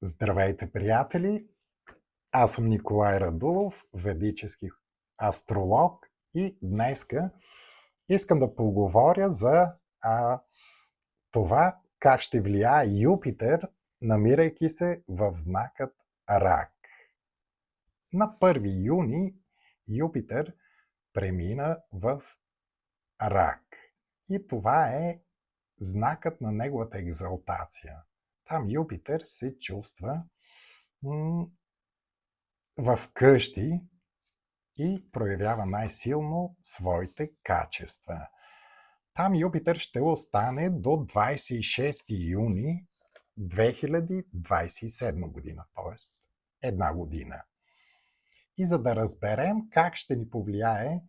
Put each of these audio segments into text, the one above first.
Здравейте, приятели! Аз съм Николай Радулов, ведически астролог и днеска искам да поговоря за това как ще влияе Юпитер, намирайки се в знакът Рак. На 1 юни Юпитер премина в Рак и това е знакът на неговата екзалтация. Там Юпитер се чувства в къщи и проявява най-силно своите качества. Там Юпитер ще остане до 26 юни 2027 година, т.е. една година. И за да разберем как ще ни повлияе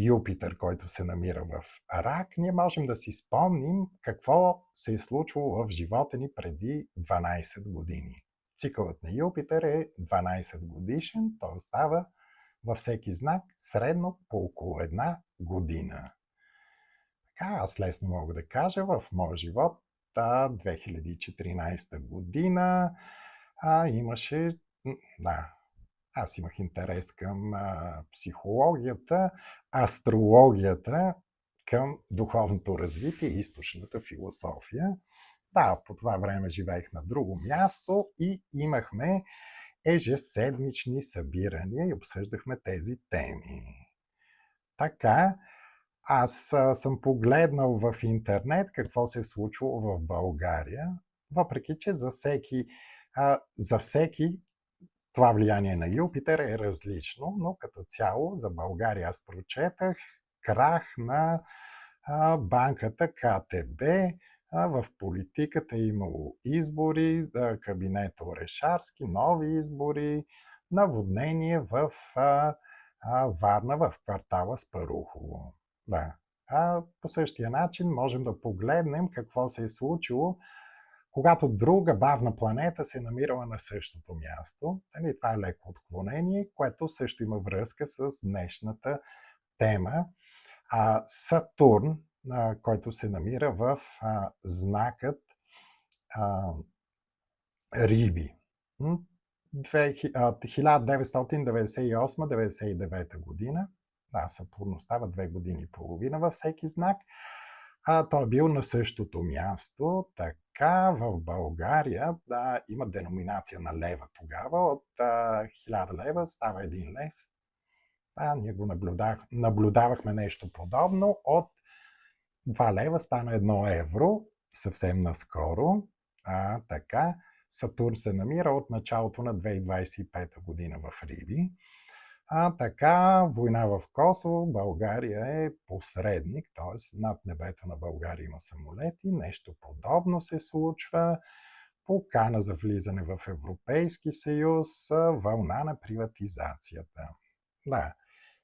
Юпитер, който се намира в Рак, ние можем да си спомним какво се е случвало в живота ни преди 12 години. Цикълът на Юпитер е 12 годишен, той остава във всеки знак средно по около една година. Така, аз лесно мога да кажа, в моя живот 2014 година имаше, аз имах интерес към психологията, астрологията, към духовното развитие и източната философия. Да, по това време живеех на друго място и имахме ежеседмични събирания и обсъждахме тези теми. Така, аз съм погледнал в интернет какво се е случвало в България, въпреки че за всеки това влияние на Юпитер е различно, но като цяло за България аз прочетах крах на банката КТБ, в политиката е имало избори, кабинета Орешарски, нови избори, наводнение в Варна, в квартала Спарухово. Да. По същия начин можем да погледнем какво се е случило, когато друга бавна планета се е намирала на същото място. Това е леко отклонение, което също има връзка с днешната тема. Сатурн, който се намира в знакът Риби. 1998-99 година. Сатурн остава 2 години и половина във всеки знак. Той е бил на същото място, така в България има деноминация на лева тогава. От 1000 лева става 1 лев. Ние го наблюдавахме нещо подобно. От 2 лева стана 1 евро, съвсем наскоро. Така, Сатурн се намира от началото на 2025 година в Риби. Така, война в Косово, България е посредник, т.е. над небето на България има самолети, нещо подобно се случва, покана за влизане в Европейски съюз, вълна на приватизацията.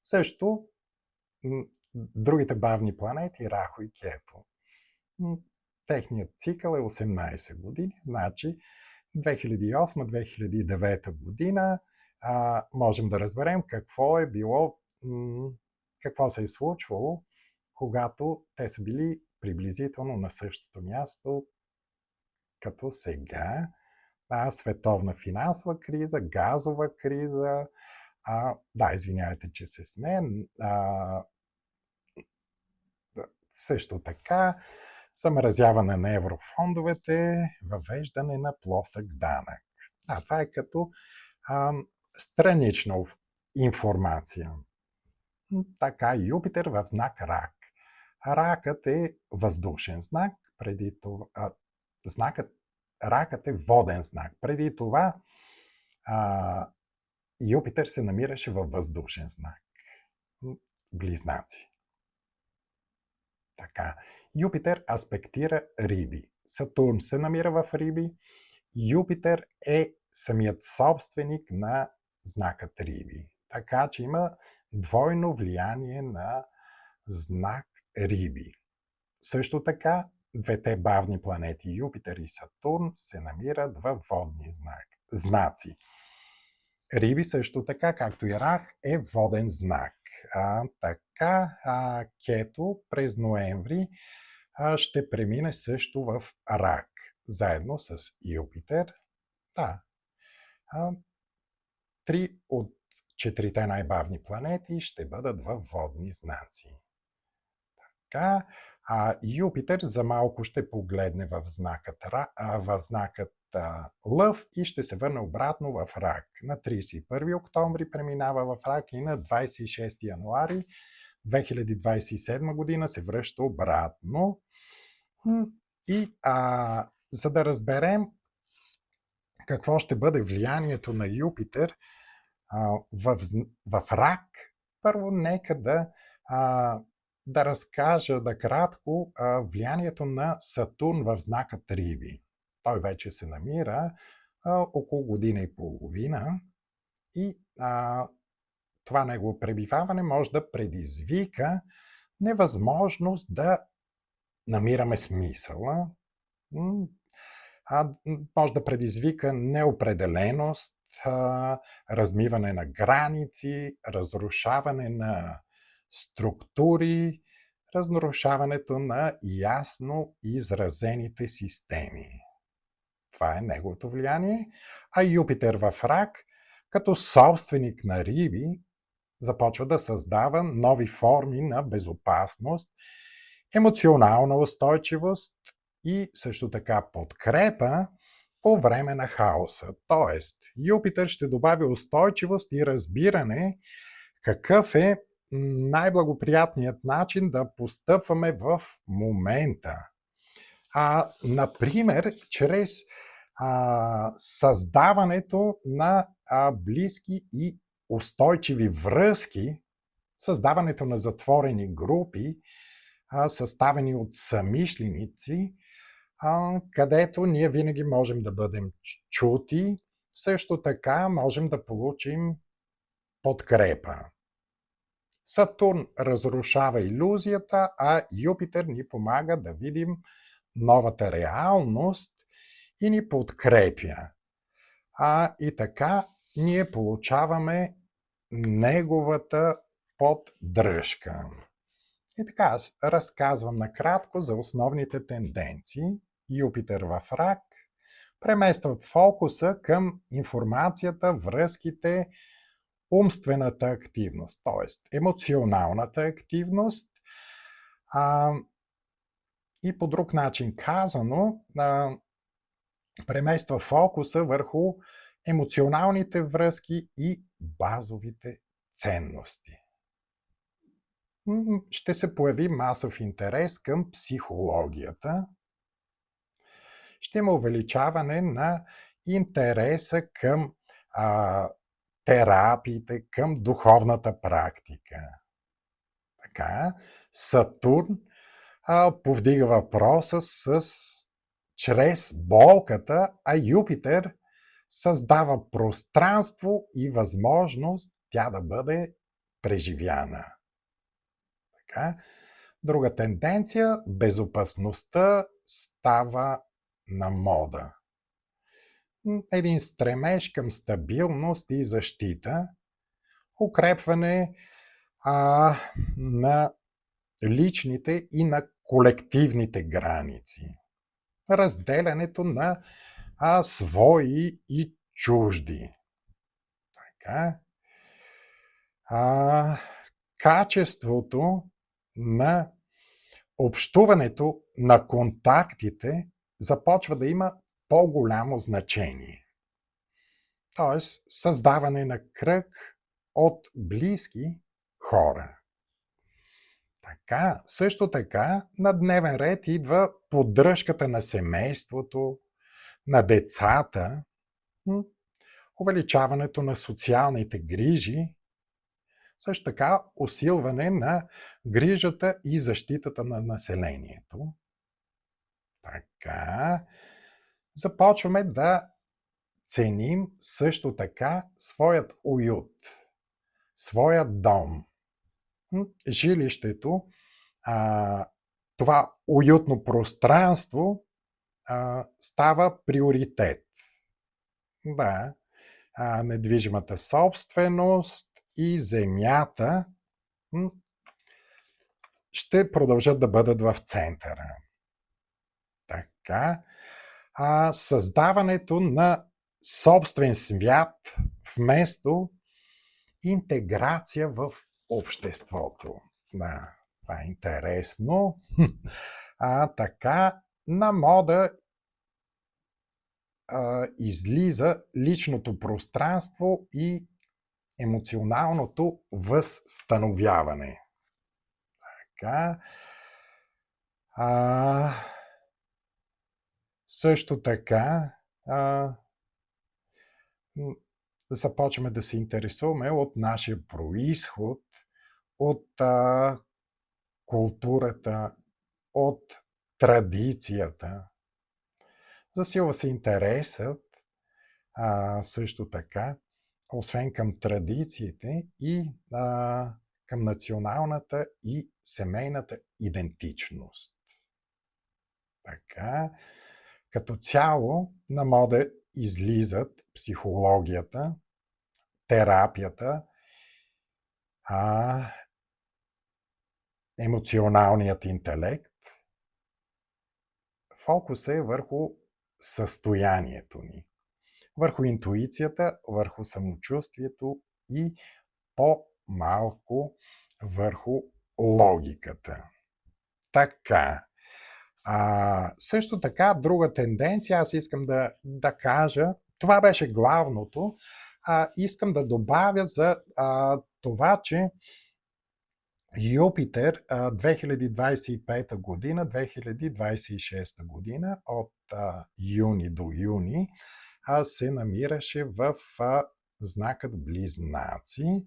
Също другите бавни планети, Рахо и Кето. Техният цикъл е 18 години, значи 2008-2009 година можем да разберем какво се е случвало, когато те са били приблизително на същото място като сега. Световна финансова криза, газова криза, извинявайте, че се смея, също така замразяване на еврофондовете, въвеждане на плосък данък. Това е като странична информация. Така, Юпитер в знак Рак. Ракът е въздушен знак, Ракът е воден знак. Преди това Юпитер се намираше във въздушен знак. Близнаци. Така, Юпитер аспектира Риби. Сатурн се намира в Риби. Юпитер е самият собственик на знакът Риби. Така че има двойно влияние на знак Риби. Също така, двете бавни планети Юпитер и Сатурн се намират във водни знаци. Риби също така, както и Рак, е воден знак. Кето през ноември ще премине също в Рак. заедно с Юпитер. Да. 3 от 4 най-бавни планети ще бъдат във водни знаци. Така, Юпитер за малко ще погледне в знакът Лъв и ще се върне обратно в Рак. На 31 октомври преминава в Рак и на 26 януари 2027 година се връща обратно. И за да разберем какво ще бъде влиянието на Юпитер в Рак, първо нека да разкажа кратко влиянието на Сатурн в знакът Риби. Той вече се намира около година и половина и това негово пребиваване може да предизвика невъзможност да намираме смисъла, може да предизвика неопределеност, размиване на граници, разрушаване на структури, разрушаването на ясно изразените системи. Това е неговото влияние. А Юпитер в Рак, като собственик на Риби, започва да създава нови форми на безопасност, емоционална устойчивост и също така подкрепа по време на хаоса. Тоест, Юпитер ще добави устойчивост и разбиране какъв е най-благоприятният начин да постъпваме в момента. Например, чрез създаването на близки и устойчиви връзки, създаването на затворени групи, съставени от съмишленици, където ние винаги можем да бъдем чути, също така можем да получим подкрепа. Сатурн разрушава илюзията, а Юпитер ни помага да видим новата реалност и ни подкрепя. И така ние получаваме неговата поддръжка. И така, аз разказвам накратко за основните тенденции. Юпитер в Рак премества фокуса към информацията, връзките, умствената активност, т.е. емоционалната активност. И по друг начин казано, премества фокуса върху емоционалните връзки и базовите ценности. Ще се появи масов интерес към психологията. Ще има увеличаване на интереса към терапиите, към духовната практика. Така, Сатурн повдига въпроса чрез болката, а Юпитер създава пространство и възможност тя да бъде преживяна. Така. Друга тенденция – безопасността става на мода. Един стремеж към стабилност и защита, укрепване на личните и на колективните граници, разделянето на свои и чужди. Така. Качеството на общуването, на контактите започва да има по-голямо значение. Тоест, създаване на кръг от близки хора. Така, също така, на дневен ред идва поддръжката на семейството, на децата, увеличаването на социалните грижи, също така усилване на грижата и защитата на населението. Така, започваме да ценим също така своят уют, своят дом. Жилището, това уютно пространство става приоритет. Да, недвижимата собственост и земята ще продължат да бъдат в центъра. Така, създаването на собствен свят вместо интеграция в обществото. Да, това е интересно. Така, на мода излиза личното пространство и емоционалното възстановяване. Така. Също така започваме да се интересуваме от нашия произход, от културата, от традицията. Засилва се интересът също така, освен към традициите и към националната и семейната идентичност. Така, като цяло на мода излизат психологията, терапията, емоционалният интелект. Фокусът е върху състоянието ни, върху интуицията, върху самочувствието и по-малко върху логиката. Така. Също така, друга тенденция, аз искам да кажа, това беше главното, искам да добавя за това, че Юпитер 2025 година, 2026 година, от юни до юни, се намираше в знакът Близнаци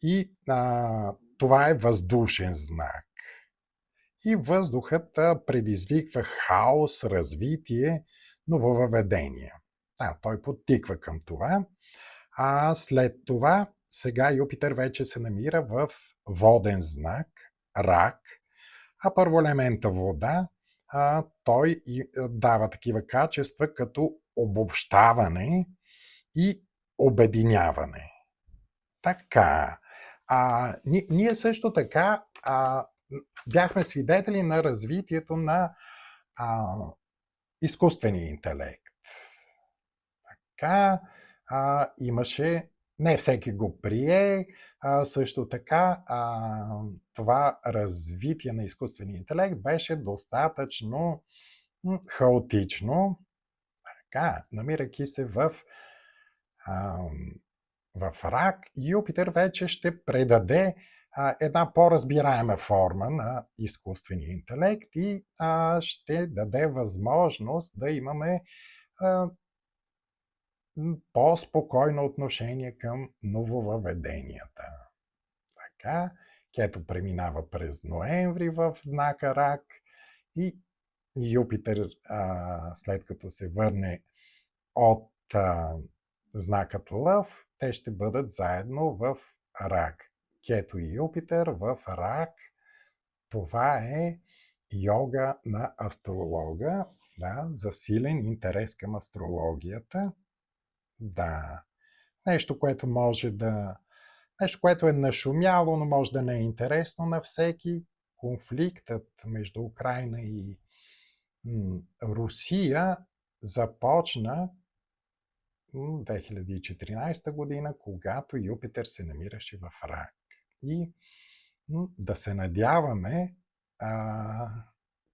и това е въздушен знак. И въздухът предизвиква хаос, развитие, нововъведение. Той подтиква към това. След това, сега Юпитер вече се намира в воден знак, Рак, първоелемента вода, той дава такива качества като обобщаване и обединяване. Така. Ние също така бяхме свидетели на развитието на изкуствения интелект. Така, имаше, не всеки го прие, също така това развитие на изкуствения интелект беше достатъчно хаотично, така, намирайки се в Рак, Юпитер вече ще предаде една по-разбираема форма на изкуствения интелект и ще даде възможност да имаме по-спокойно отношение към нововъведенията. Така, Кето преминава през ноември в знака Рак и Юпитер, след като се върне от знакът Лъв, те ще бъдат заедно в Рак. Кето и Юпитер в Рак. Това е йога на астролога. Да, засилен интерес към астрологията. Да. Нещо, което е нашумяло, но може да не е интересно на всеки. Конфликтът между Украйна и Русия започна 2014 година, когато Юпитер се намираше в Рак. И да се надяваме,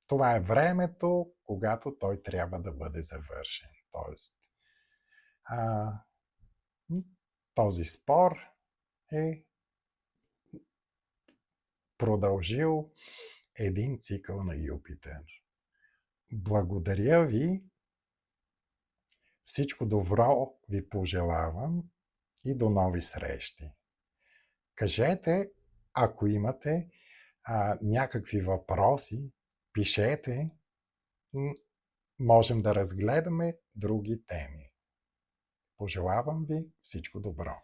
това е времето, когато той трябва да бъде завършен. Тоест, този спор е продължил един цикъл на Юпитер. Благодаря ви. Всичко добро ви пожелавам и до нови срещи. Кажете, ако имате някакви въпроси, пишете, можем да разгледаме други теми. Пожелавам ви всичко добро.